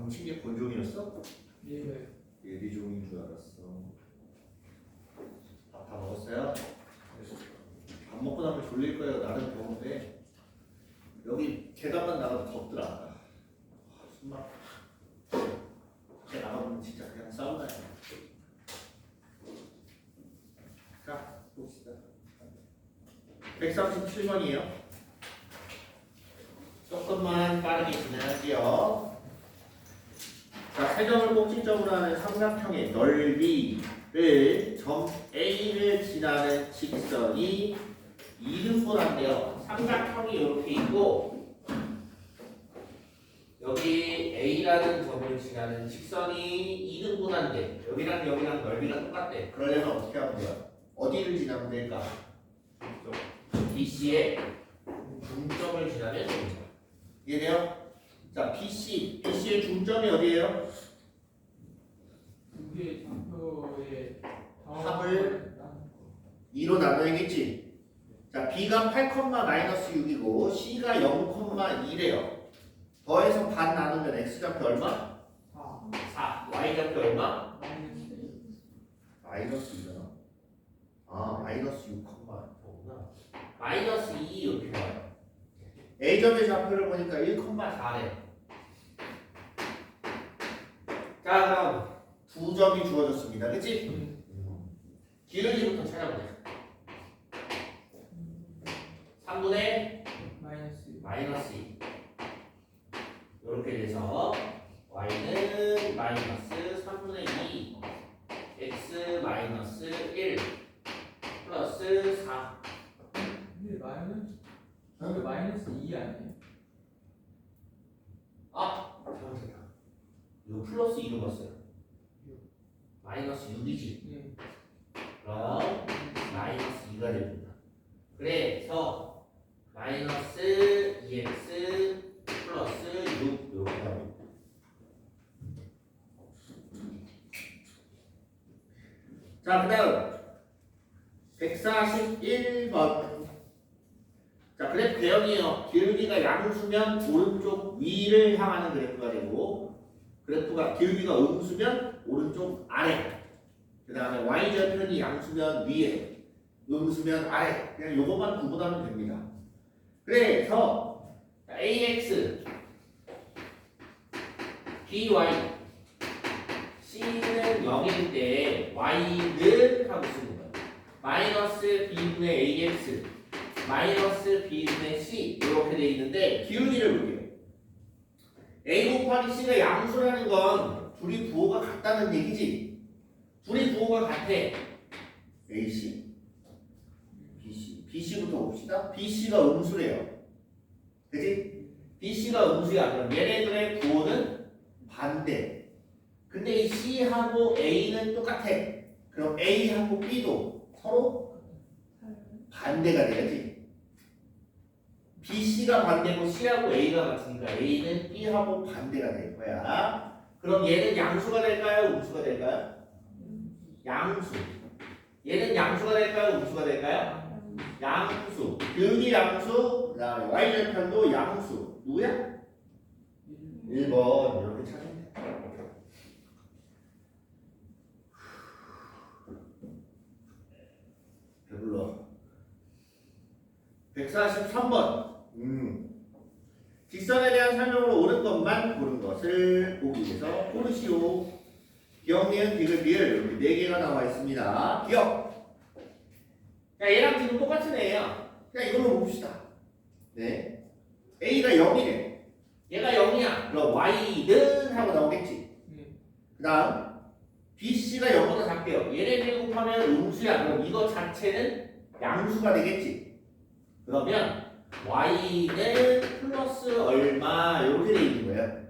방침 게 본종이었어? 예. 예비종인 줄 알았어. 밥 다 먹었어요? 밥 먹고 나면 졸릴 거예요. 나름 더운데 여기 계단만 나가도 덥더라. 숨막. 밖에 나가보면 진짜 그냥 사우나야. 자, 봅시다. 137번이에요. 조금만 빠르게 진행할게요. 자, 세 점을 꼭지점으로 하는 삼각형의 넓이를 점 A를 지나는 직선이 2등분한대요. 삼각형이 이렇게 있고 여기 A라는 점을 지나는 직선이 2등분한대. 여기랑 여기랑 넓이가 똑같대. 그러려면 어떻게 하면 돼요? 어디를 지나면 될까? BC의 중점을 지나면 됩니다. 이해돼요? 자, BC의 중점이 어디예요? 두개 좌표의 합을 2로 나눠야겠지? 자, B가 8,-6이고 C가 0,1이래요. 더해서 반 나누면 X좌표 얼마? 4. Y좌표 얼마? 마이너스 2잖아. 아, 마이너스 6,4구나. 마이너스 2 이렇게 나와요. A점의 좌표를 보니까 1,4래. 자, 그럼 두 점이 주어졌습니다. 그치? 기울기부터 찾아보자. 3분의 마이너스 2. 이렇게 돼서 y는 마이너스 3분의 2 x 마이너스 1 플러스 4. 근데 여기 마이너스 2 아니에요? 아! 잘못했다. 이거 플러스 2로 봤어요. 마이너스 6이지. 예. 그럼 마이너스 2가 됩니다. 그래서 마이너스 2x 플러스 6 이렇게 나옵니다. 자, 그 다음 141번. 자, 그래프 대형이에요. 기울기가 양수면 오른쪽 위를 향하는 그래프가 되고 그래프가 기울기가 음수면 오른쪽 아래. 그 다음에 y절편이 양수면 위에 음수면 아래. 그냥 요것만 구분하면 됩니다. 그래서 ax by c는 0일 때 y는 하고 쓰는 거예요. 마이너스 b분의 ax 마이너스 b분의 c 이렇게 돼 있는데 기울기를 볼게요. a 곱하기 c가 양수라는 건 둘이 부호가 같다는 얘기지. 둘이 부호가 같아. AC, BC부터 봅시다. BC가 음수래요. 그치? BC가 음수야. 그럼 얘네들의 부호는 반대. 근데 이 C하고 A는 똑같아. 그럼 A하고 B도 서로 반대가 돼야지. BC가 반대고 C하고 A가 같으니까 A는 B하고 반대가 될 거야. 그럼 얘는 양수가 될까요? 음수가 될까요? 양수. 얘는 양수가 될까요? 음수가 될까요? 양수. 기울기 양수. 그 다음에 y절편도 양수. 누구야? 1번. 이렇게 찾으면 돼. 배불러. 143번. 직선에 대한 설명을 옳은 것만 고른 것을 보기 위해서 고르시오. 기억, 니은, 디귿, 리을 이렇게 4개가 나와 있습니다. 기억. 자, 얘랑 지금 똑같은 애예요. 그냥 이걸로 봅시다. 네. A가 0이래. 얘가 0이야. 그럼 Y는 하고 나오겠지. 그 다음 BC가 0보다 작대요. 얘네들 곱하면 음수야. 그럼 이거 자체는 양수가 되겠지. 그러면 Y는 플러스 얼마 이렇게 돼 있는 거예요.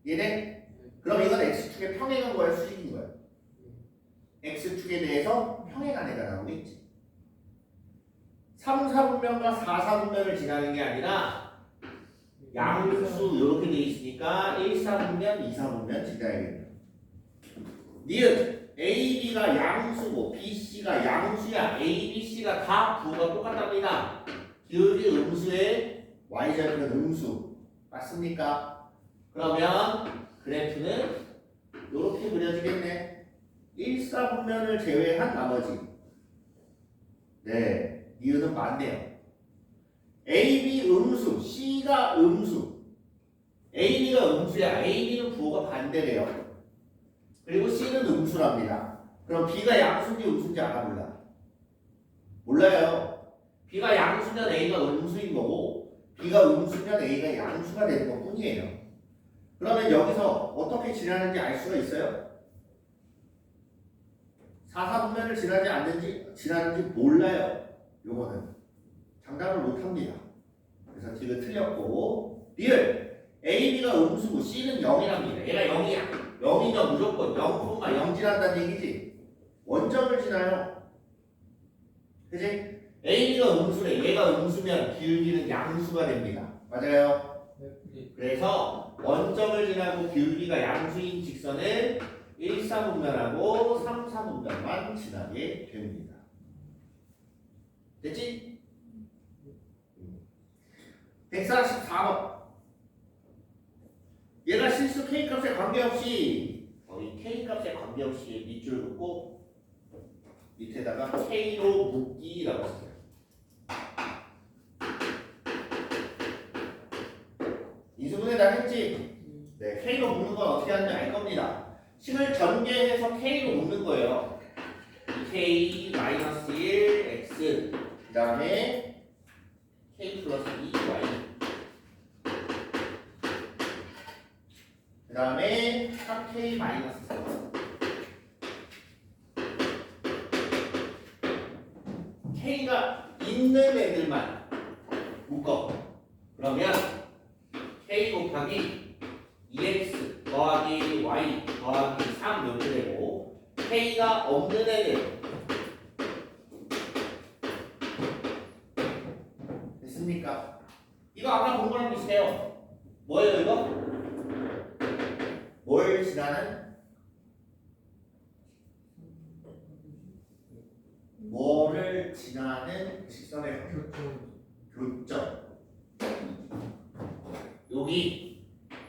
얘네? 그럼 이건 X축의 평행한 거야, 수직인 거야? X축에 대해서 평행한 애가 나오겠지. 3, 4분면과 4, 4분면을 지나는 게 아니라 양수 이렇게 돼 있으니까 1, 4분면, 2, 4분면 지나야겠다. 니은 A, B가 양수고 B, C가 양수야. A, B, C가 다 부호가 똑같답니다. 기울기 음수에 Y절편 음수 맞습니까? 그러면 그래프는 이렇게 그려지겠네. 1, 4분면을 제외한 나머지. 네, 이유는 맞네요. A, B 음수, C가 음수. A, B가 음수야. A, B는 부호가 반대래요. 그리고 C는 음수랍니다. 그럼 B가 양수인지 음수인지 알아 몰라? 몰라요. B가 양수면 A가 음수인 거고 B가 음수면 A가 양수가 되는 것 뿐이에요. 그러면 여기서 어떻게 지나는지 알 수가 있어요? 4, 4분면을 지나는지 몰라요. 요거는 장담을 못합니다. 그래서 D가 틀렸고 리을 A, B가 음수고 C는 0이랍니다. 얘가 0이야. 0이면 무조건 0,0 지난다는 얘기지. 원점을 지나요. 그치? A, B가 음수래. 얘가 음수면 기울기는 양수가 됩니다. 맞아요? 네. 그래서 원점을 지나고 기울기가 양수인 직선을 1, 4분면하고 3, 4분면만 지나게 됩니다. 됐지? 144번. 얘가 실수 K값에 관계없이 이 K값에 관계없이 밑줄 긋고 밑에다가 K로 묶기라고 했어요. 인수분해 다 했지? 네, K로 묶는 건 어떻게 하는지 알 겁니다. 식을 전개해서 K로 묶는 거예요. K-1 X 그 다음에 K 플러스 2Y 그 다음에 3K 마이너스 4 K가 있는 애들만 묶어. 그러면 K 곱하기 2X 더하기 Y 더하기 3 이렇게 되고 K가 없는 애들 됐습니까? 이거 아까 본 거랑 비슷해요. 뭐예요 이거? 뭘 지나는? 뭐를 지나는 직선의 교점. 여기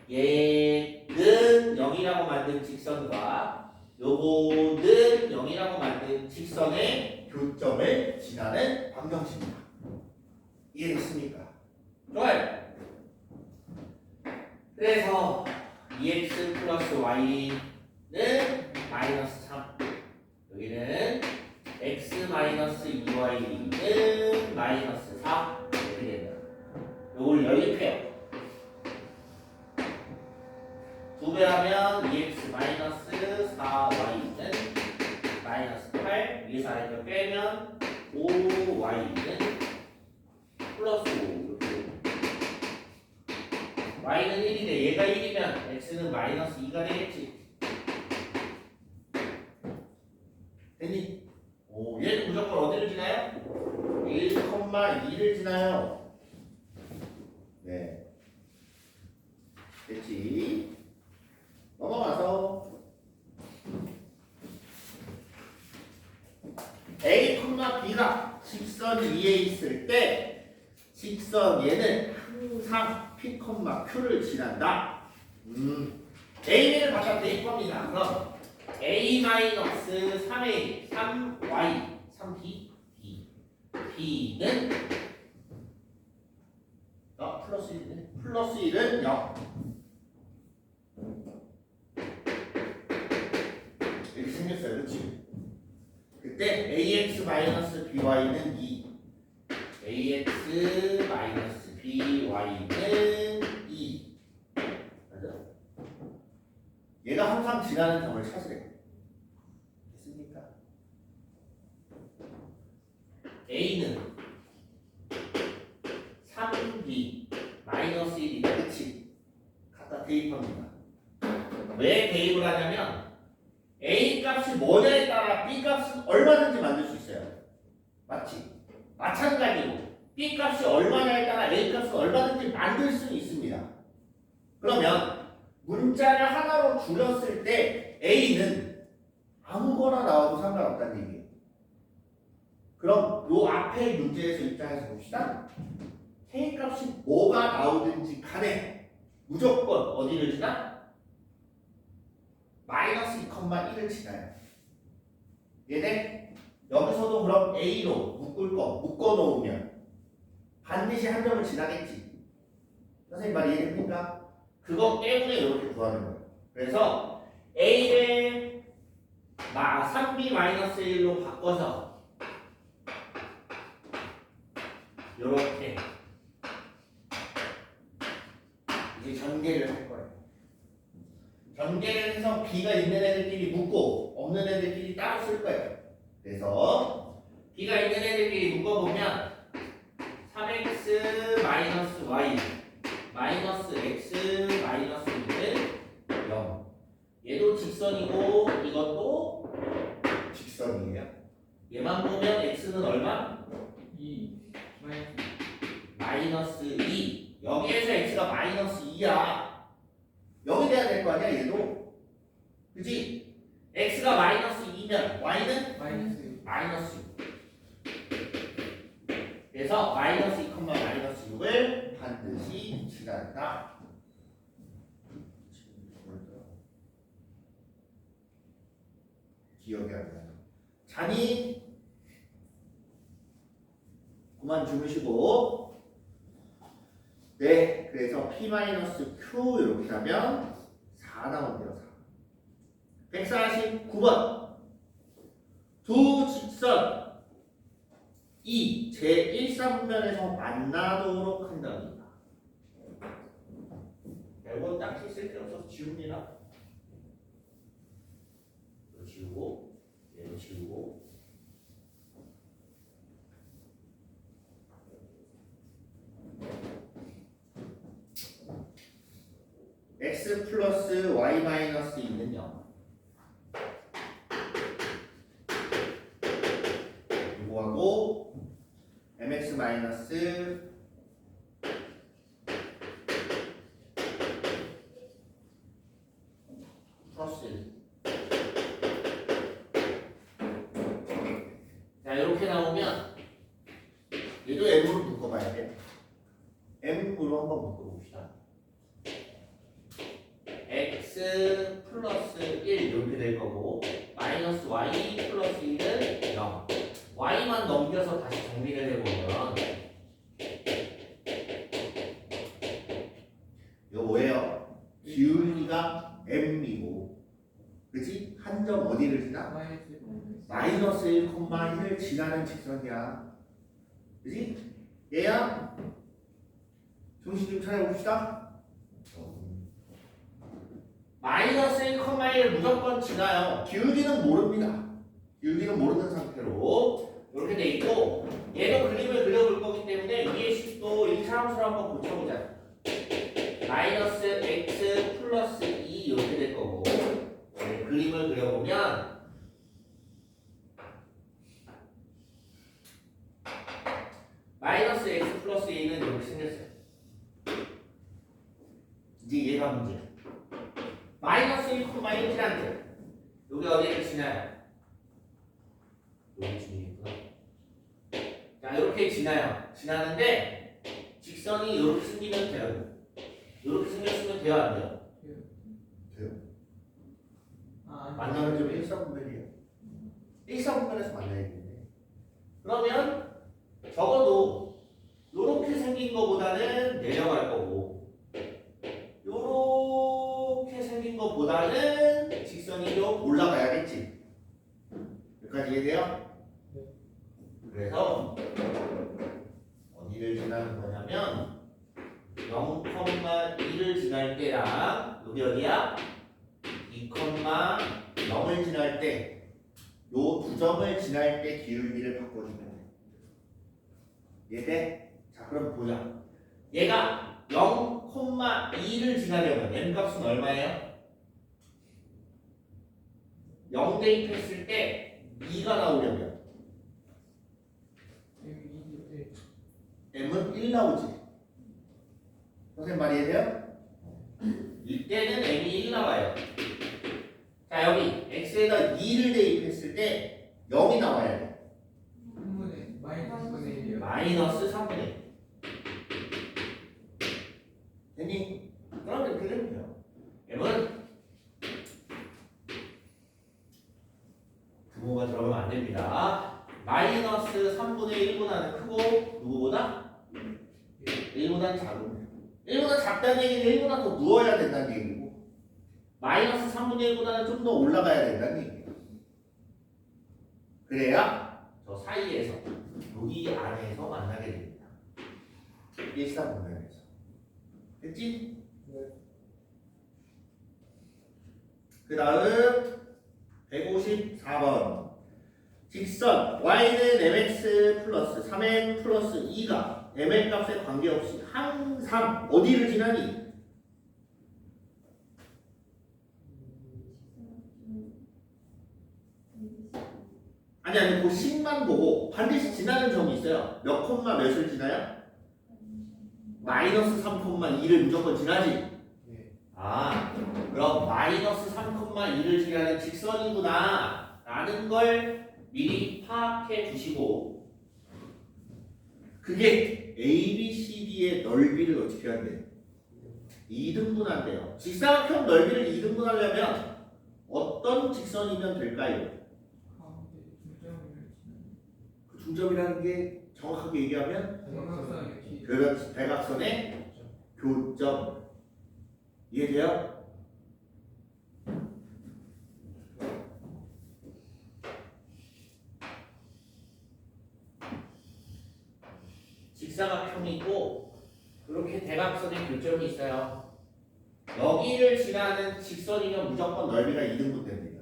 얘는 0이라고 만든 직선과 요거는 0이라고 만든 직선의 교점을 지나는 방정식입니다. 이해됐습니까? 좋아요. 그래서 2x 플러스 y는 마이너스 3 여기는 x 마이너스 2y는 마이너스 4 이렇게 됩니다. 요걸 연립해요. 2배 하면 2x 마이너스 4y는 마이너스 8 위에서 아래로 빼면 5y는 플러스 5 y는 1이네. 얘가 1이면 x는 마이너스 2가 되겠지. 됐니? 오, 얘는 무조건 어디를 지나요? 1,2를 지나요. 네. 됐지? 넘어가서 A, B가 직선 위에 있을 때 직선 얘는 항상 P, Q를 지난다. A를 갖다 대입합니다. 그럼 A-3A, 3Y, 3B, B. B는 플러스 1이네. 플러스 1은 0. 이렇게 생겼어요. 그렇지? 그때 AX-BY는 2. AX-BY는 2. 맞아? 얘가 항상 지나는 점을 찾으래. 됐습니까? A는 3B 마이너스 1이다. 그치? 갖다 대입합니다. 왜 대입을 하냐면 A 값이 뭐냐에 따라 B 값은 얼마든지 만들 수 있어요. 맞지? 마찬가지로 B 값이 얼마냐에 따라 A 값은 얼마든지 만들 수 있습니다. 그러면 문자를 하나로 줄였을 때 A는 아무거나 나와도 상관없다는 얘기예요. 그럼 요 앞에 문제에서 입장에서 봅시다. K 값이 뭐가 나오든지 간에 무조건 어디를 지나? 마이너스 2,1을 지나요. 얘네 여기서도 그럼 A로 묶어 놓으면 반드시 한 점을 지나겠지. 선생님 말 이해됩니까? 그거 때문에 이렇게 구하는 거예요. 그래서 A를 3B-1로 바꿔서 이렇게 이제 전개를 할 거예요. 전개를 해서 B가 있는 애들끼리 묶고 없는 애들끼리 따로 쓸 거예요. 그래서 B가 있는 애들끼리 묶어보면 3x 마이너스 y 마이너스 x 마이너스 1은 0. 얘도 직선이고 이것도 직선이에요. 얘만 보면 x는 얼마? 2 마이너스 2. 여기에서 x가 마이너스 2야. 여기 돼야 될 거 아니야 얘도. 그치? x가 마이너스 2면 y는 마이너스 마이너스 6. 그래서 마이너스 2, 마이너스 6을 반드시 지난다. 기억이 안 나요. 자니 그만 주무시고. 네, 그래서 P-Q 이렇게 하면 4 나온대요. 4. 149번 두 직선 이 제1사분면에서 만나도록 한답니다. 이건 딱히 쓸데없어서 지웁니다. 이거 지우고 얘도 지우고 x 플러스 y 마이너스 2는 0. 이거하고 mx 마이너스 플러스 1. 자, 이렇게 나오면 얘도 m으로 묶어봐야 돼. m으로 한번 묶어봅시다. x 플러스 1 이렇게 될 거고 마이너스 y 플러스 1은 0. y만 넘겨서 다시 정리를 해보면 이거 뭐예요? 기울기가 m이고 그치? 한 점 어디를 지나? 마이너스 1,1을 지나는 직선이야. 그치? 얘야? 정신 좀 차려봅시다. 마이너스 1,1을 무조건 지나요. 기울기는 모릅니다. 기울기는 모르는 상태로 이렇게 돼 있고 얘도 그림을 그려볼 거기 때문에 위의 식도 1차함수로 한번 고쳐보자. 마이너스 x 플러스 2 이렇게 될 거고 그림을 그려보면 마이너스 x 플러스 2는 이렇게 생겼어요. 이제 얘가 문제야. 마이너스 1,1이란데 여기 어디를 지나요? 여기 지나겠구나. 자, 이렇게 지나요. 지나는데 직선이 이렇게 생기면 돼요. 이렇게 생겼으면 돼요, 안 돼요? 돼요. 만나는 점이 1사분면이에요. 1사분면에서 만나야겠네. 그러면 적어도 이렇게 생긴 거보다는 내려갈 거고 이렇게 생긴 거보다는 직선이 좀 올라가야겠지. 여기까지 이해돼요? 그래서 어디를 지나는 거냐면 0,2를 지날 때랑 여기 어디야? 2,0을 지날 때 요 두 점을 지날 때 기울기를 바꿔주면 돼. 이해돼? 자, 그럼 보자. 얘가 0,2를 지나려면 m 값은 얼마예요? 0 대입했을 때 2가 나오려면 m은 1 나오지. 선생님 말이 이해돼요? 이때는 m이 1 나와요. 자, 여기 x에다 2를 대입했을 때 0이 나와야 돼. 3분의 마이너스 1이요. 마이너스 3분의 1. 됐니? 그럼 이렇게 되면 돼요. m은 그러면 안 됩니다. 마이너스 3분의 1보다는 크고 누구보다? 1보다는 작은. 1보다 작다는 얘기는 1보다 더 누워야 된다는 얘기고 마이너스 3분의 1보다는 좀 더 올라가야 된다는 얘기예요. 그래야 저 사이에서 여기 안에서 만나게 됩니다. 일사분면에서. 됐지? 그 다음 154번 직선 y는 mx 플러스 3n 플러스 2가 mn 값에 관계없이 항상 어디를 지나니? 아니 그 식만 보고 반드시 지나는 점이 있어요. 몇 콤마 몇을 지나요? 마이너스 3,2를 무조건 지나지. 아, 그럼 마이너스 3,2를 지나는 직선이구나 라는 걸 미리 파악해 주시고 그게 ABCD의 넓이를 어떻게 한대요? 2등분한대요. 직사각형 넓이를 2등분하려면 어떤 직선이면 될까요? 그 중점이라는 게 정확하게 얘기하면 그렇지, 대각선의 교점. 이해돼요? 직사각형이 있고 그렇게 대각선의 교점이 있어요. 여기를 지나는 직선이면 무조건 넓이가 2등분 됩니다.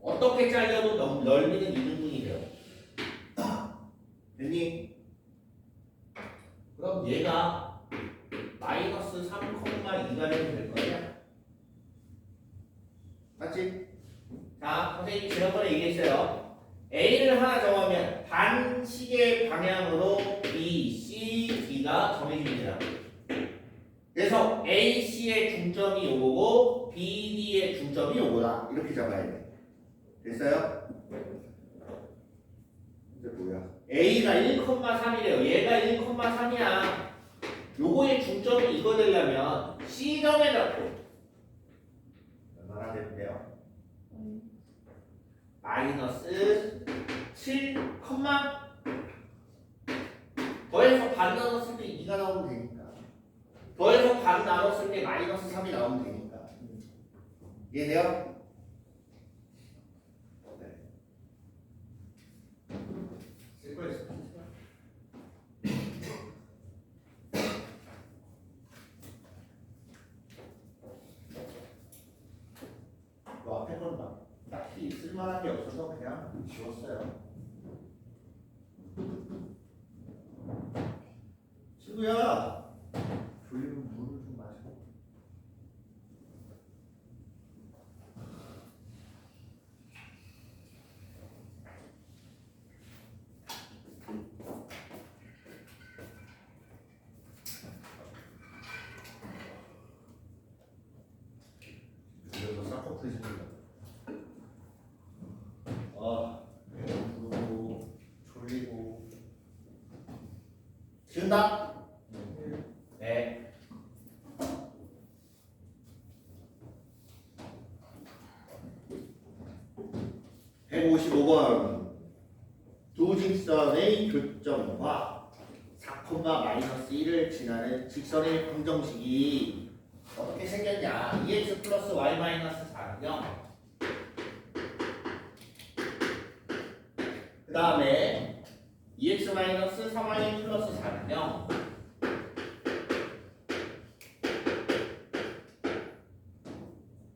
어떻게 잘려도 넓이는 2등분이 돼요. 됐니? 그럼 얘가 마이너스 3,2가 되면 될 거야. 맞지? 자, 선생님이 지난번에 얘기했어요. A를 하나 정하면 반시계 방향으로 B, C, D가 정해집니다. 그래서 A, C의 중점이 요거고 B, D의 중점이 요거다. 이렇게 잡아야 돼. 됐어요? 이제 뭐야? A가 1,3이래요. 얘가 1,3이야. 요거의 중점이 이거 되려면 C점에 잡고 얼마나 되면 돼요? 마이너스 7, 더해서 반 나눴을 때 2가 나오면 되니까 더해서 반 나눴을 때 마이너스 3이 나오면 되니까 이해돼요? 네. 쓸 거였어. 뭐 앞에 건 막 딱히 쓸만한 게 없어서 그냥 지웠어요. 친구야, 졸리면 물을 좀 마셔. 그래서 싹둑 드십니다. 배고프고 졸리고 지운다? 네. (155번) 두 직선의 교점과 4,-1을 지나는 직선의 방정식이 어떻게 생겼냐? 2x 플러스 y 마이너스 4요. 그 다음에 2x 마이너스 3y 플러스 4요.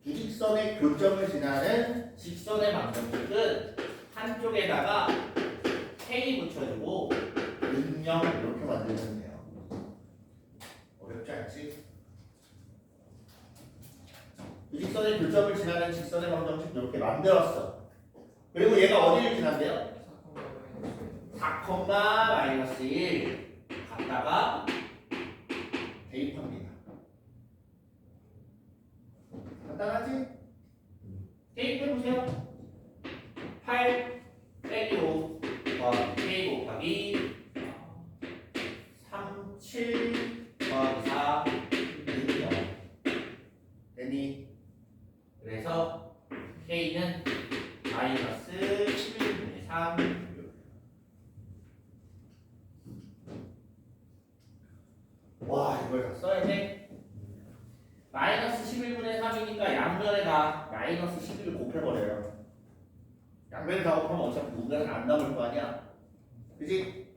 두 직선의 교점을 지나는 직선의 방정식은 한쪽에다가 K 붙여주고 음영 이렇게 만들면 돼요. 어렵지 않지? 두 직선의 교점을 지나는 직선의 방정식 이렇게 만들었어. 그리고 얘가 어디를 지난대요? 4,-1 갖다가 대입합니다. 간단하지? 대입해보세요. 8 빼기 5 더하기 K 곱하기 3, 7 더하기 4 0. 됐니? 그래서 K는 마이너스 3 와 이걸 다 써야 돼? 마이너스 11분의 3이니까 양면에다 마이너스 11을 곱해버려요. 양면에 다 곱하면 어차피 문제는 안 남을 거 아니야. 그지?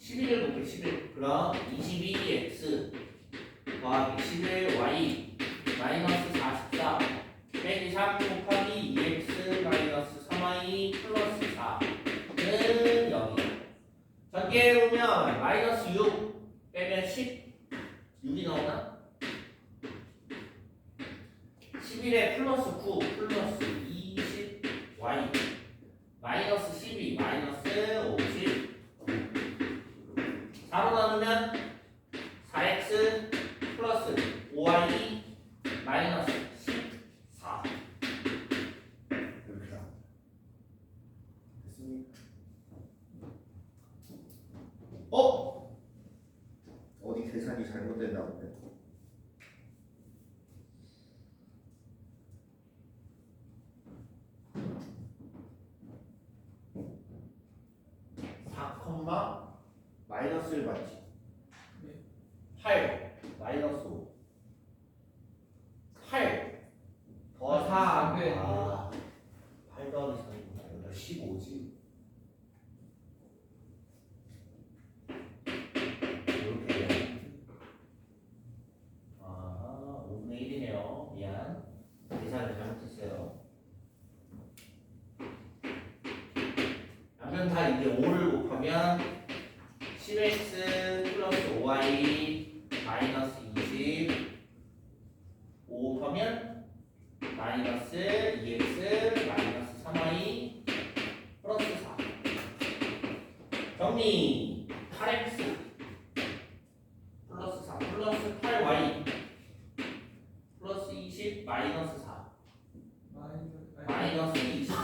11을 곱해 11. 그럼 22x 더하기 11y 마이너스 44 빼기 3 곱하기 2x 마이너스 3y 플러스 4는 0이야. 전개해 보면 마이너스 6 빼면 10 6이 나오나? 11에 플러스 9 플러스 20 y 마이너스 12 마이너스 50 4로 나누면 4x 플러스 5y 마이너스 14 이렇게 나옵니다. 됐습니까? 어디 계산이 잘못됐나 본데. 마이너스를 받지. 8 마이너스 5 8 더 4 안 돼. 8 더하기 4이구나. 여기가 15지. 이렇게 돼. 5분의 1이네요. 미안. 계산을 잘못했어요. 양면 다 이제 5를 곱하면 10x 플러스 5y 마이너스 20 5 곱하면 마이너스 2x 마이너스 3y 플러스 4 정리 8x 플러스 4 플러스 8y 플러스 20 마이너스 4 마이너스 20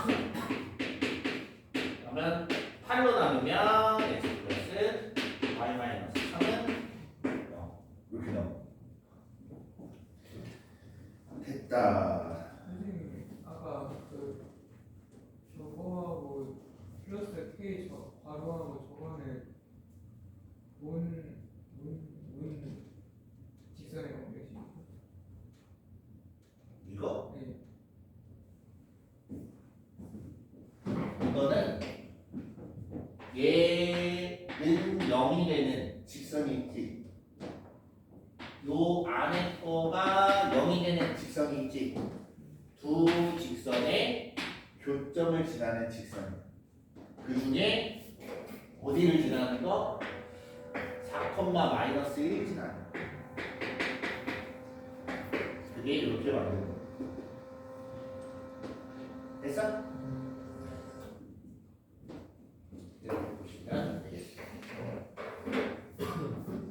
그러면 8로 나누면 x 플러스 y 마이너스 3은 0 이렇게 나와. 됐다. 선생님 아까 그 저거하고 플러스 K 저 괄호하고 저거는 문 직선의 관계식입니까? 이거? 네. 이거는 얘는 0이 되는 직선이 있지. 요 안에 거가 0이 되는 직선이 있지. 두 직선의 교점을 지나는 직선. 그 중에 어디를 지나는 거? 4, 마이너스 1을 지나는 거. 그게 이렇게 만드는 거. 됐어? 이렇게 보시면 되겠습니다.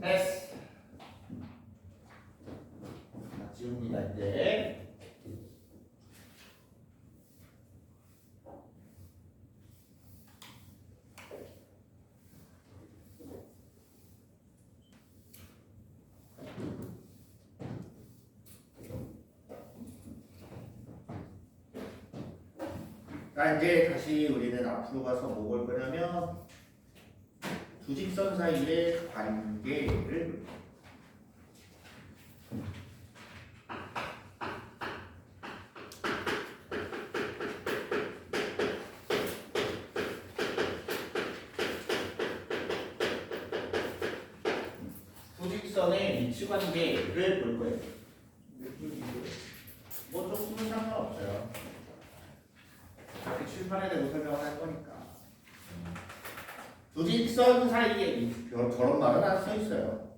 됐어. 자, 지웁니다 이제. 자 이제 다시 우리는 앞으로 가서 뭐 볼 거냐면 두 직선 사이의 관계를 두 직선의 위치 관계를 볼 거예요. 뭐 조금은 상관없어요. 어차피 칠판에 대고 설명을 할 거니까. 두 직선 사이에 저런 말은 안 써 있어요.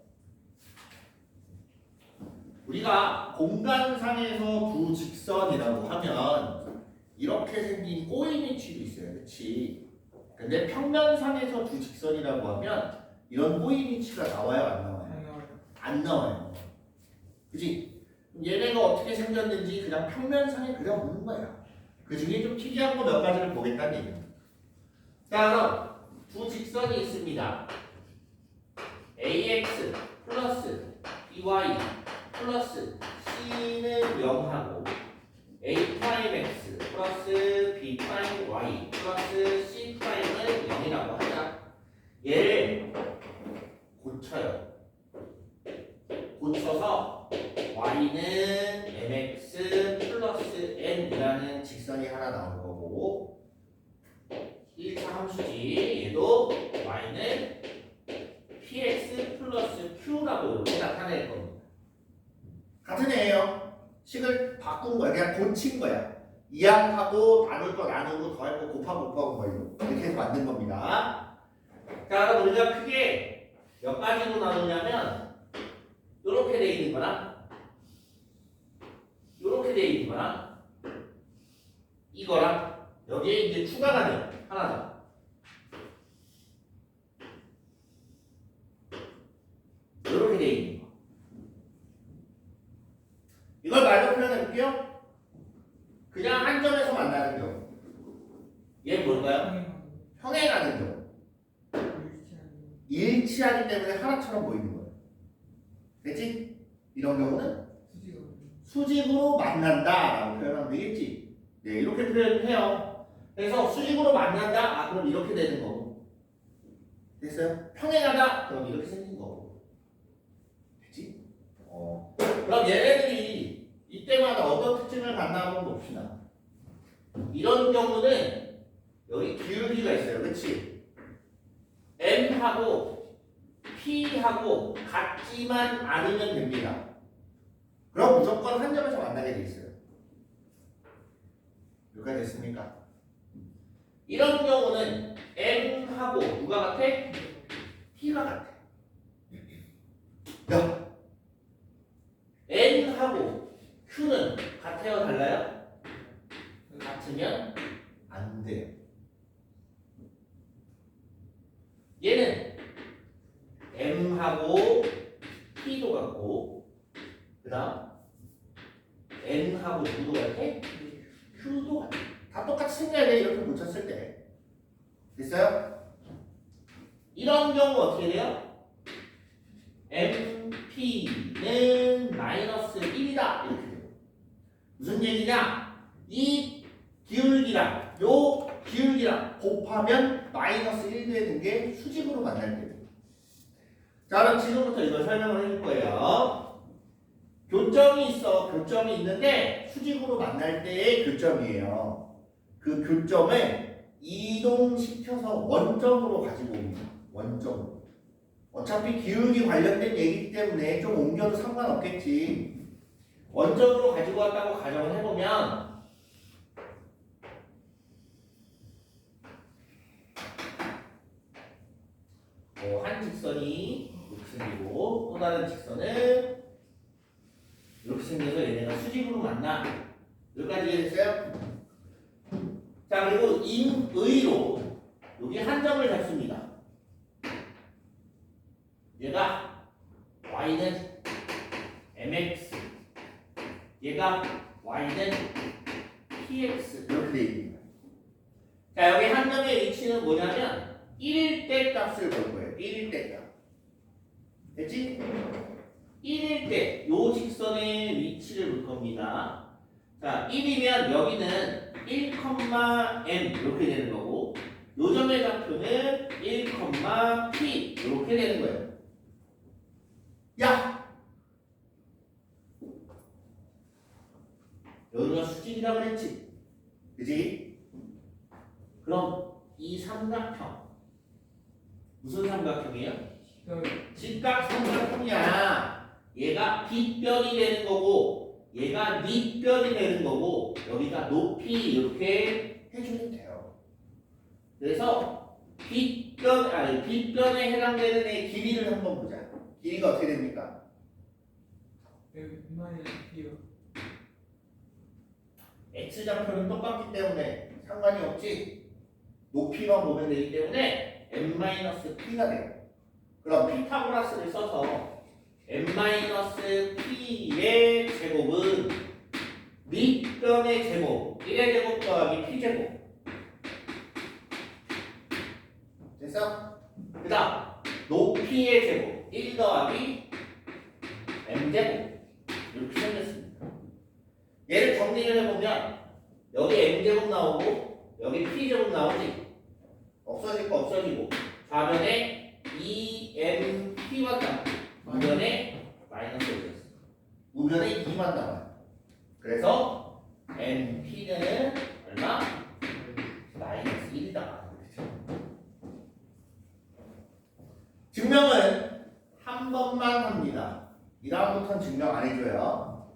우리가 공간상에서 두 직선이라고 하면 이렇게 생긴 꼬인 위치도 있어요. 그렇지? 근데 평면상에서 두 직선이라고 하면 이런 꼬인 위치가 나와요, 안 나와요? 안 나와요. 그치? 얘네가 어떻게 생겼는지 그냥 평면상에 그려보는 거야. 그 중에 좀 특이한 거 몇 가지를 보겠다는 얘기입니다. 자, 그럼 두 직선이 있습니다. ax 플러스 by 플러스 c는 0하고 a 프라임 x 플러스 b 프라임 y 플러스 함수지. 얘도 y는 px 플러스 q라고 이렇게 나타낼 겁니다. 같은 애예요. 식을 바꾼 거야. 그냥 고친 거야. 이항하고 나눌 거 나누고 더할 거 곱하고 뭐 이렇게 해서 만든 겁니다. 자, 그럼 우리가 크게 몇 가지로 나누냐면 이렇게 돼 있는 거랑 이렇게 돼 있는 거랑 이거랑 여기에 이제 추가가 돼요. 하나 더. 이렇게 돼 있는 거. 이걸 말로 표현해 볼게요. 그냥 한 점에서 만나는 경우. 얘는 뭘까요? 평행하는 경우. 일치하기 때문에 하나처럼 보이는 거예요. 됐지? 이런 경우는 수직으로 만난다라고 표현하면 되겠지. 네, 이렇게 표현해요. 그래서 수직으로 만난다. 그럼 이렇게 되는 거고. 됐어요? 평행하다. 그럼 이렇게 생긴 거고. 됐지? 그럼 얘네들이 이때마다 어떤 특징을 갖나 한번 봅시다. 이런 경우는 여기 기울기가 있어요. 그렇지? M하고 P하고 같지만 않으면 됩니다. 그럼 무조건 한 점에서 만나게 돼 있어요. 여기까지 됐습니까? 이런 경우는 M하고 누가 같아? P가 같아. 야, N하고 Q는 같아요? 달라요? 같으면 안 돼요. 얘는 M하고 P도 같고 그 다음 N하고 누구도 같아? Q도 같아. 다 똑같이 생겨야 돼. 이렇게 붙였을 때. 됐어요? 이런 경우 어떻게 돼요? MP는 마이너스 1이다. 이렇게 돼요. 무슨 얘기냐? 이 기울기랑 요 기울기랑 곱하면 마이너스 1 되는 게 수직으로 만날 때예요. 자, 그럼 지금부터 이걸 설명을 해줄 거예요. 교점이 있어. 교점이 있는데 수직으로 만날 때의 교점이에요. 그 교점을 이동시켜서 원점으로 가지고 옵니다. 원점으로. 어차피 기울기 관련된 얘기이기 때문에 좀 옮겨도 상관없겠지. 원점으로 가지고 왔다고 가정을 해보면 한 직선이 이렇게 생기고 또 다른 직선은 이렇게 생겨서 얘네가 수직으로 만나. 여기까지 이해됐어요? 자, 그리고 임의로 여기 한 점을 잡습니다. 얘가 y는 mx, 얘가 y는 px 이렇게 되어 있습니다. 자, 여기 한 점의 위치는 뭐냐면 1일 때 값을 볼 거예요. 1일 때 값. 됐지? 1일 때 요 직선의 위치를 볼 겁니다. 자, 1이면 여기는 1,m 이렇게 되는 거고 요 점의 좌표는 1,p 이렇게 되는 거예요. 야! 여기가 수직이라고 그랬지? 그지? 그럼 이 삼각형 무슨 삼각형이에요? 직각 삼각형이야. 얘가 빗변이 되는 거고 얘가 밑변이 되는 거고 여기가 높이 이렇게 해주면 돼요. 그래서 빗변에 해당되는 애 길이를 한번 보자. 길이가 어떻게 됩니까? x좌표는 똑같기 때문에 상관이 없지. 높이만 보면 되기 때문에 n-p가 돼요. 그럼 피타고라스를 써서 n-p의 제곱은 밑변의 제곱 1의 제곱 더하기 p제곱. 됐어? 그 다음 높이의 제곱 1 더하기 m제곱 이렇게 생겼습니다. 얘를 정리를 해보면 여기 m제곱 나오고 여기 p제곱 나오지. 없어질 거 없어지고 좌변에 2mp만 남고 우변에 마이너스 5였어. 우변에 2만 남아요. 그래서 mp는 얼마? 마이너스 1이다. 그렇죠? 증명 안 해줘요.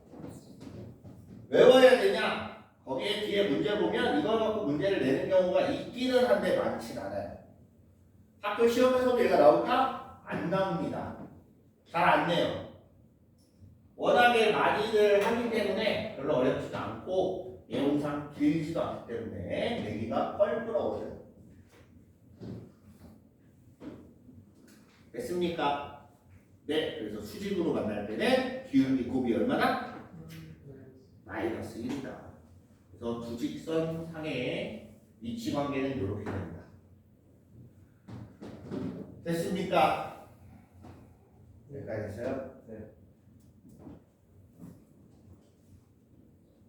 외워야 되냐? 거기에 뒤에 문제 보면 이걸 갖고 문제를 내는 경우가 있기는 한데 많진 않아요. 학교 시험에서도 얘가 나올까? 안 나옵니다. 잘 안 내요. 워낙에 많이들 하기 때문에 별로 어렵지도 않고 내용상 길지도 않기 때문에 내기가 껄끄러워져요. 됐습니까? 네, 그래서 수직으로 만날 때는 기울기 곱이 얼마나? 마이너스 1이다. 그래서 두 직선 상의 위치 관계는 이렇게 됩니다. 됐습니까? 여기까지 됐어요? 네.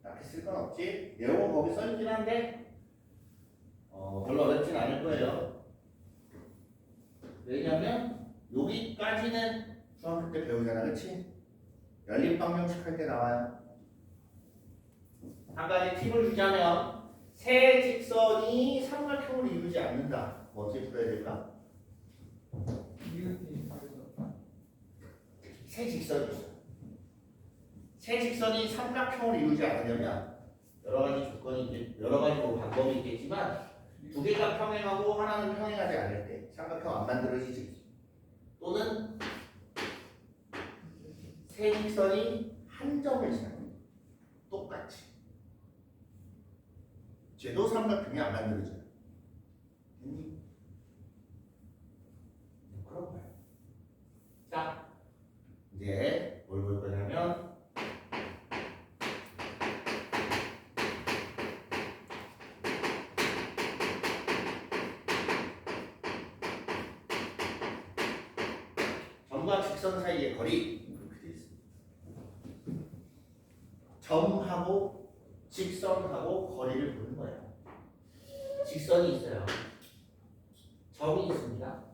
딱히 쓸 건 없지? 내용은 거기 써있긴 한데 별로 어렵진 않을 거예요. 왜냐면 여기까지는 중학교 때 배우잖아, 그치? 연립방정식 할 때 나와요. 한 가지 팁을 주자면 세 직선이 삼각형을 이루지 않는다. 뭐 어떻게 풀어야 될까? 이웃이 다르죠. 세 직선이 있어. 세 직선이 삼각형을 이루지 않으려면 여러 가지 조건이 이제 여러 가지 뭐 방법이 있겠지만 두 개가 평행하고 하나는 평행하지 않을 때 삼각형 안 만들어지지. 또는 세 직선이 한 점을 지나요. 똑같이. 쟤도 삼각형이 안 만들어져요. 됐니? 그런 거예요. 자, 이제 뭘 볼 거냐면 점과 직선 사이의 거리 이렇게 되어 있습니다. 점하고 직선하고 거리를 보는 거예요. 직선이 있어요. 점이 있습니다.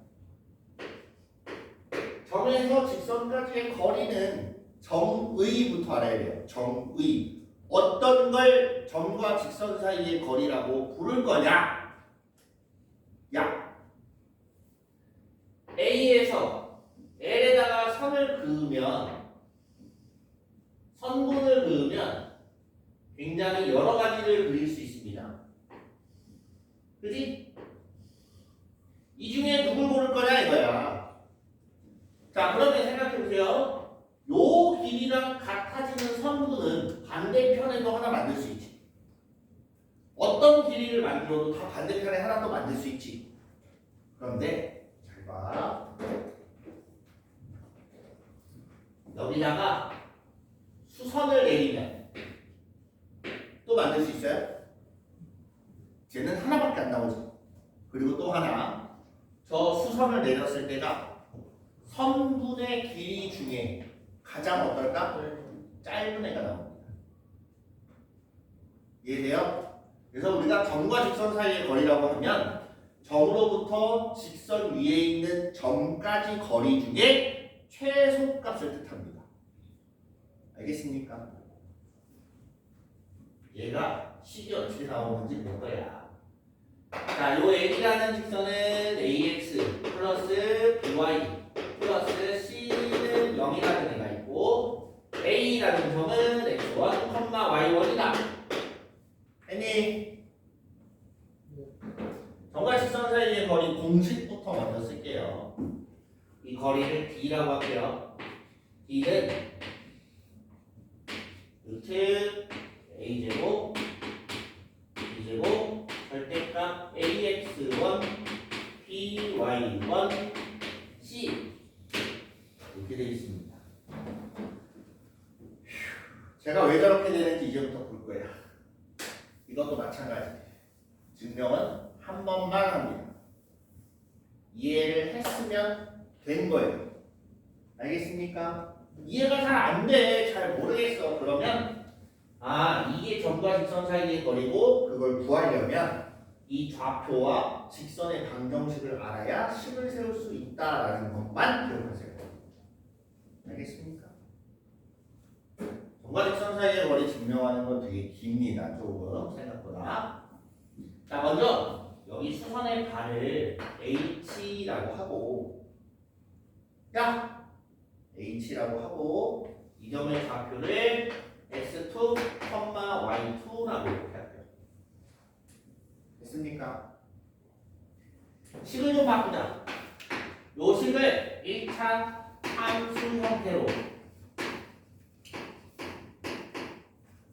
점에서 직선까지의 거리는 점의부터 알아야 돼요. 점의. 어떤 걸 점과 직선 사이의 거리라고 부를 거냐? 야, A에서 L에다가 선을 그으면 선분을 그으면 굉장히 여러 가지를 그릴 수 있습니다. 그지? 이 중에 누굴 고를 거냐 이거야. 자, 그러면 생각해 보세요. 요 길이랑 같아지는 선분은 반대편에도 하나 만들 수 있지. 어떤 길이를 만들어도 다 반대편에 하나 더 만들 수 있지. 그런데 잘 봐. 여기다가 수선을 내리면 또 만들 수 있어요? 쟤는 하나밖에 안 나오지. 그리고 또 하나, 저 수선을 내렸을 때가 선분의 길이 중에 가장 어떨까? 짧은 애가 나옵니다. 이해돼요? 그래서 우리가 점과 직선 사이의 거리라고 하면 점으로부터 직선 위에 있는 점까지 거리 중에 최소값을 뜻합니다. 알겠습니까? 얘가 식이 어떻게 나오는지 볼 거야. 자, 요 A라는 직선은 AX 플러스 BY 플러스 C는 0이라는 애가 있고 A라는 점은 X1, Y1이다. 했니? 점과 직선 사이의 거리 공식부터 먼저 쓸게요. 이 거리를 D라고 할게요. D는 루트 A제곱 B제곱 절대값 AX1 BY1 C 이렇게 되어 있습니다. 제가 왜 저렇게 되는지 이제부터 볼 거예요. 이것도 마찬가지. 증명은 한 번만 합니다. 이해를 했으면 된 거예요. 알겠습니까? 이해가 잘 안 돼. 잘 모르겠어. 그러면 이게 점과 직선 사이의 거리고 그걸 구하려면 이 좌표와 직선의 방정식을 알아야 식을 세울 수 있다라는 것만 기억하세요. 알겠습니까? 점과 직선 사이의 거리 증명하는 건 되게 깁니다. 조금 생각보다. 자, 먼저 여기 수선의 발을 H라고 하고 H라고 하고 이 점의 좌표를 x2, y2라고 이렇게 할게요. 됐습니까? 식을 좀 바꾸자. 요 식을 1차 함수 형태로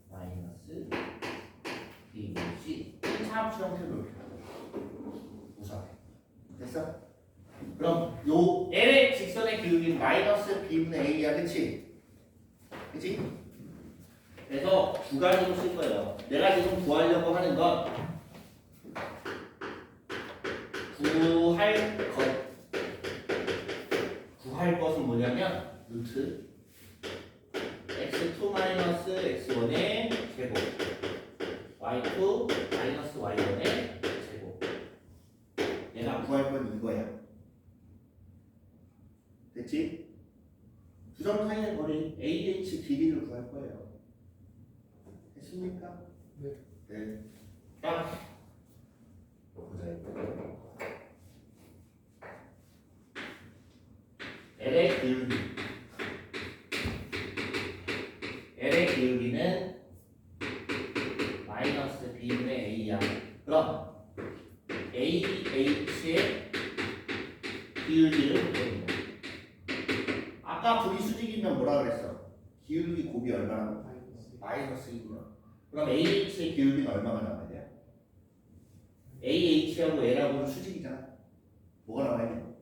마이너스 bc 1차 함수 형태로 이렇게 하고 우선 됐어? 그럼 요 L의 직선의 기울기는 마이너스 b분의 a야, 그치? 그치? 그래서 두 가지로 쓸 거예요. 내가 지금 구하려고 하는 건 구할 것은 뭐냐면 루트 x2 마이너스 x1의 제곱 y2 마이너스 y1의 제곱. 내가 구할 건 이거야. 됐지? 두 점 사이의 거리 AH 길이를 구할 거예요. 됐습니까? 네. 네. 자, 보자. L의 기울기. L의 기울기는 마이너스 B분의 A야. 그럼 AH의 기울기를 보겠습니다. 아까 둘이 수직이면 뭐라 그랬어? 기울기 곱이 얼마나? 마이너스 1이요. 그럼 AH의 기울기는 얼마가 나와야 돼요? AH하고 L하고는 수직이잖아. 뭐가 나와야 돼요?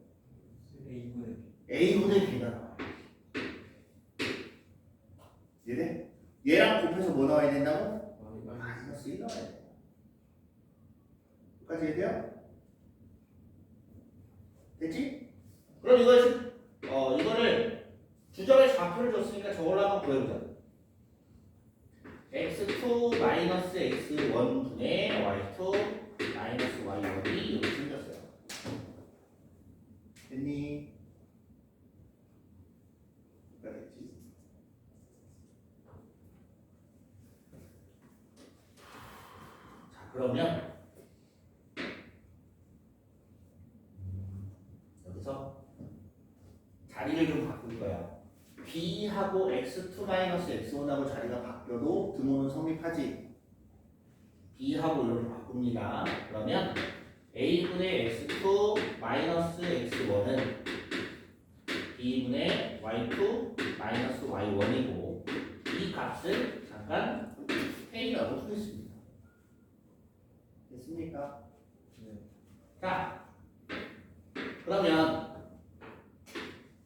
A분의 B가 나와요. 이해돼? 얘랑 곱해서 뭐 나와야 된다고? 마이너스 1 나와야 돼요. 여기까지 이해돼요? 됐지? 그럼 이거를 두 점의 좌표를 줬으니까 저걸로 한번 구해보자. x2 마이너스 x1 분의 y2 마이너스 y1이 이렇게 생겼어요. 됐니? 뭐가 됐지? 자, 그러면 여기서 자리를 좀 바꿀 거야. b하고 x2 마이너스 x1하고 자리가 바뀌어도 등호는 성립하지. b하고 이렇게 바꿉니다. 그러면 a분의 x2 마이너스 x1은 b분의 y2 마이너스 y1이고 이 값을 잠깐 k라고 쓰겠습니다. 됐습니까? 네. 자, 그러면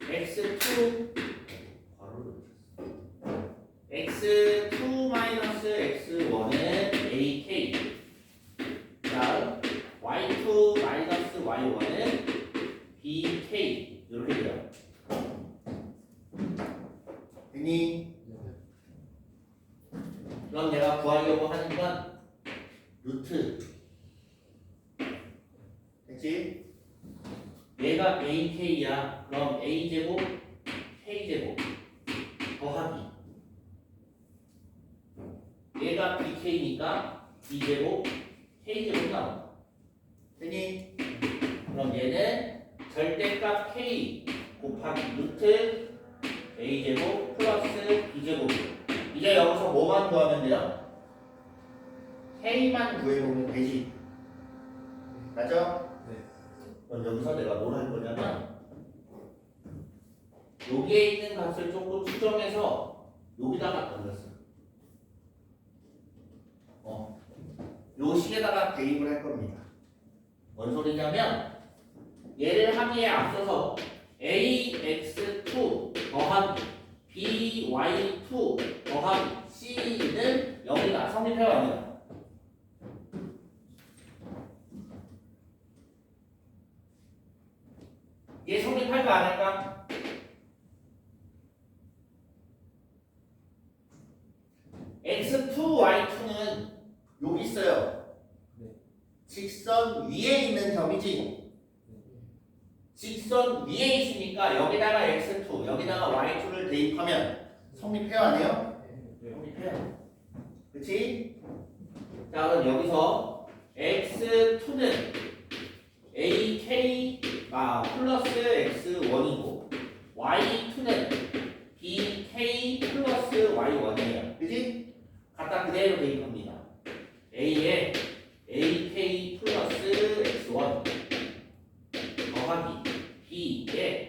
x2 마이너스 x1은 ak 다음 y2 마이너스 y1은 bk 이렇게 돼요. 됐니? 그럼 내가 구하려고 하는 건 루트. 됐지? 얘가 ak야. 그럼 a제곱 k제곱 더하기 얘가 bk니까 b제곱 k제곱 나온다. 됐니? 그럼 얘는 절대값 k 곱하기 루트 a제곱 플러스 b제곱. 이제 여기서 뭐만 구하면 돼요? k만 구해보면 되지. 맞죠? 네. 그럼 여기서 내가 뭘 할 거냐면 여기에 있는 값을 조금 수정해서 여기다가 던졌어. 요 식에다가 대입을 할 겁니다. 뭔 소리냐면 얘를 하기에 앞서서 ax2 더하기 by2 더하기 c는 여기가 성립해왔네요. 얘 성립할까 안 할까? x2, y2는 여기 있어요. 직선 위에 있는 점이지. 직선 위에 있으니까 여기다가 x2, 여기다가 y2를 대입하면 성립해야 하네요. 성립해요. 그렇지? 자, 그럼 여기서 x2는 ak가 플러스 x1이고 y2는 bk 그대로 대입합니다. A에 AK 플러스 X1 더하기 B에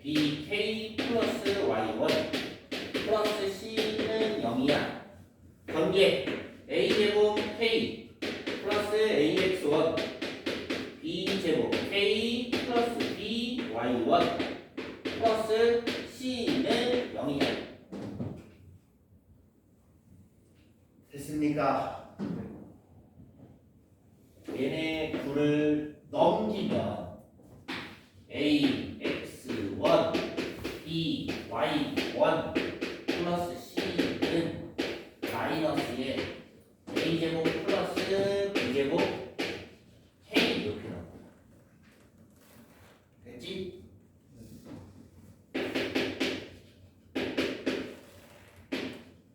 BK 플러스 Y1 플러스 C는 0이야. 관계 A제곱 K 플러스 AX1 B제곱 K 플러스 BY1 플러스 C는 0이야. 됐습니까? 얘네 둘을 넘기면 AX1 BY1 플러스 C는 마이너스에 A제곱 플러스 B제곱 K 이렇게 나옵니다. 됐지?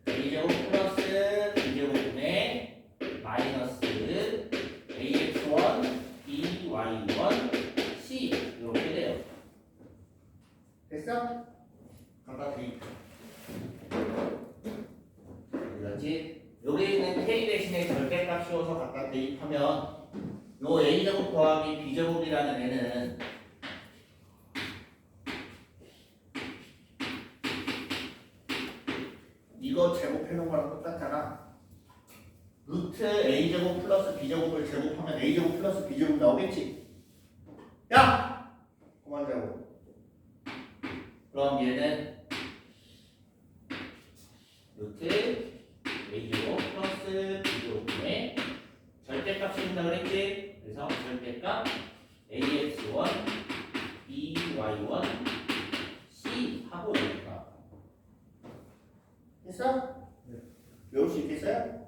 A제곱 플러스 B제곱분의 마이너스 AX1 BY1 C 이렇게 돼요. 됐어? 각각 대입. 그렇지? 여기 있는 K 대신에 절대값 씌워서 각각 대입하면 요 A제곱 더하기 B제곱이라는 애는 이거 제곱해놓은 거랑 똑같잖아. 루트 A제곱 플러스 B제곱을 제곱하면 A제곱 플러스 B제곱 나오겠지? 야! 그만 자고. 그럼 얘는 루트 A제곱 플러스 B제곱분의 절대값 씌운다 그랬지? 그래서 절대값 AX1 BY1 C 하고 여기까 됐어? 네. 외울 수 있겠어요?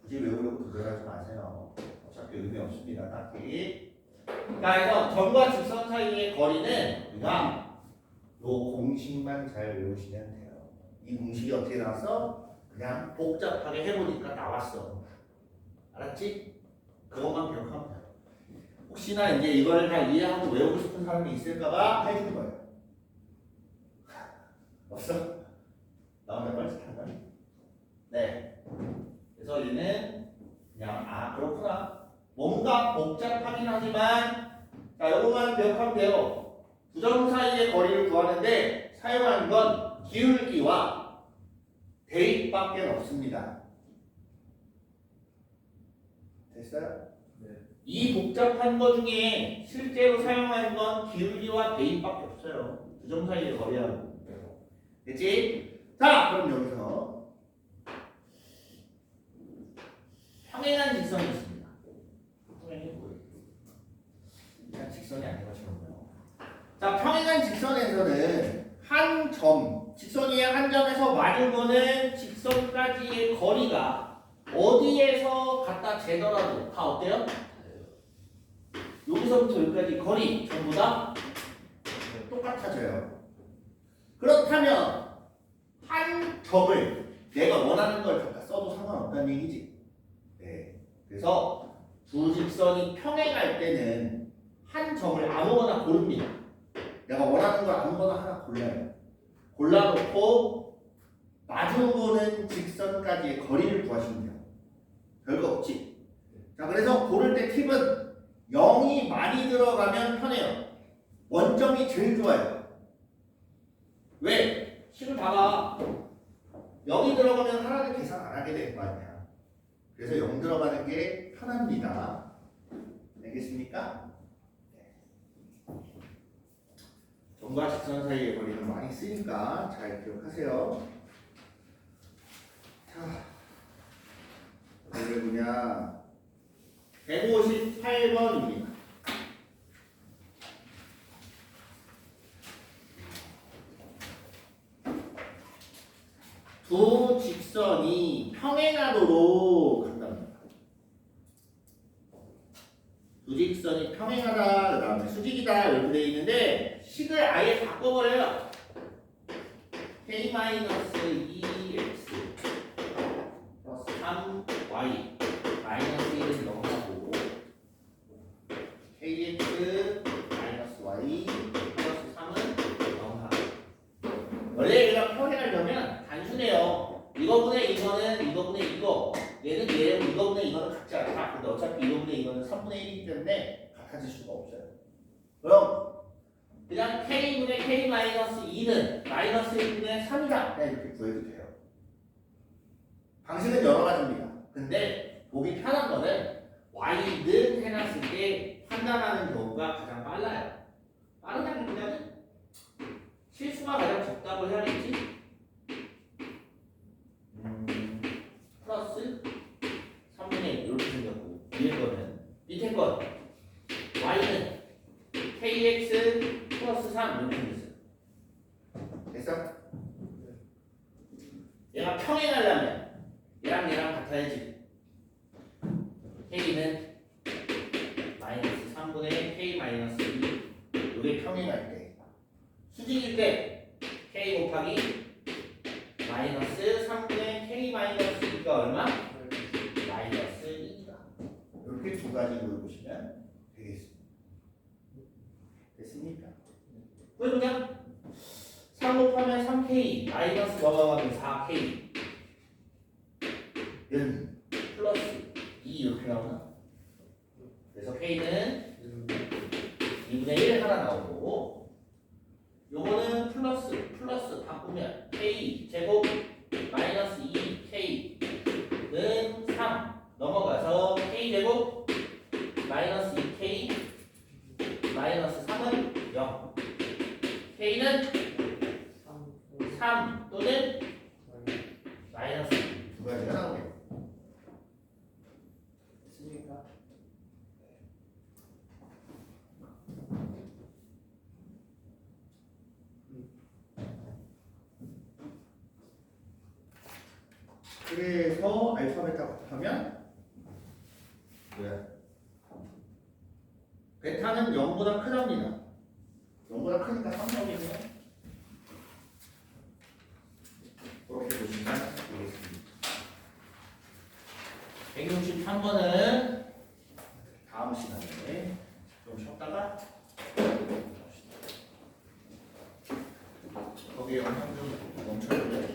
굳이 외우려고 도전하지 마세요. 어차피 의미 없습니다. 딱히. 자, 그래서 점과 직선 사이의 거리는 우리가 요 공식만 잘 외우시면 돼요. 이 공식이 어떻게 나왔어? 그냥 복잡하게 해보니까 나왔어. 알았지? 그것만 기억하면 돼요. 혹시나 이제 이걸 다 이해하고 외우고 싶은 사람이 있을까봐 해준 거예요. 없어? 나오면 뻘짓한다. 네. 그래서 얘는 그냥 그렇구나. 뭔가 복잡하긴 하지만 자 요거만 기억하면 돼요. 두 점 사이의 거리를 구하는데 사용하는 건 기울기와 대입밖에 없습니다. 됐어요? 네. 이 복잡한 거 중에 실제로 사용하는 건 기울기와 대입밖에 없어요. 두 점 사이의 거리하고. 됐지? 자, 그럼 여기서 평행한 직선이 있습니다. 평행이 뭐예요? 그냥 직선이 아닌 것처럼요. 자, 평행한 직선에서는 한 점, 직선이 한 점에서 마주보는 직선까지의 거리가 어디에서 갖다 재더라도 다 어때요? 여기서부터 여기까지 거리 전부 다 똑같아져요. 그렇다면 한 점을 내가 원하는 걸 갖다 써도 상관없다는 얘기지. 네. 그래서 두 직선이 평행할 때는 한 점을 아무거나 고릅니다. 내가 원하는 걸 아무거나 하나 골라요. 골라놓고 마주보는 직선까지의 거리를 구하시면 돼요. 별거 없지. 자, 그래서 고를 때 팁은 0이 많이 들어가면 편해요. 원점이 제일 좋아요. 왜? 식을 봐봐. 0이 들어가면 하나는 계산 안 하게 될 거 아니야. 그래서 0 들어가는 게 편합니다. 알겠습니까? 점과 직선 사이의 거리는 많이 쓰니까 잘 기억하세요. 자, 이게 뭐냐? 158번입니다. 두 직선이 평행하도록 한답니다. 두 직선이 평행하다, 그 다음에 수직이다 이렇게 되어 있는데 식을 아예 바꿔버려요. k-2x 플러스 3y 마이너스 1을 넣어하고 kx 마이너스 y 플러스 3은 넣어하고 원래 얘가 평행하려면 단순해요. 이거분의 이거는 이거분의 때문에 같아질 수가 없어요. 그럼 그냥 K분의 K-2는 마이너스 1분의 3이다. 그냥 이렇게 구해도 돼요. 방식은 여러 가지입니다. 근데 보기 편한 거는 Y는 해놨을 때 판단하는 경우가 가장 빨라요. 빠르다기보다는 실수가 가장 적다고 해야겠지? 플러스 3분의 1 이렇게 생겼고 위에 거는 밑에 건 Y는 KX 플러스 3 이렇게 생겼어요. 됐어? 얘가 평행하려면 얘랑 같아야지. K는 마이너스 3분의 K 마이너스 2 이게 평행할 때 수직일 때 K 곱하기 마이너스 3분의 K 마이너스 2가 얼마? 마이너스 2다. 이렇게 두 가지로 보시면 되겠습니다. 됐습니까? 그냥 3 곱하면 3K 마이너스 넘어가면 4K 는 플러스 2 이렇게 나오나? 그래서 K는 2분의 1 하나 나오고 요거는 플러스 바꾸면 K 제곱 마이너스 2K는 3 넘어가서 K 제곱 마이너스 2K 마이너스 3은 0 K는 3 또는 마이너스 2 두 가지가 나오겠네. 됐습니까? 그래서 알파벳하고 합하면 뭐야? 베타는 0보다 크답니다. 0보다 크니까 3점이네요. 그렇게 보시면 되겠습니다. 163번은 다음 시간에 좀 쉬었다가 거기에 영상 좀 멈춰주세요.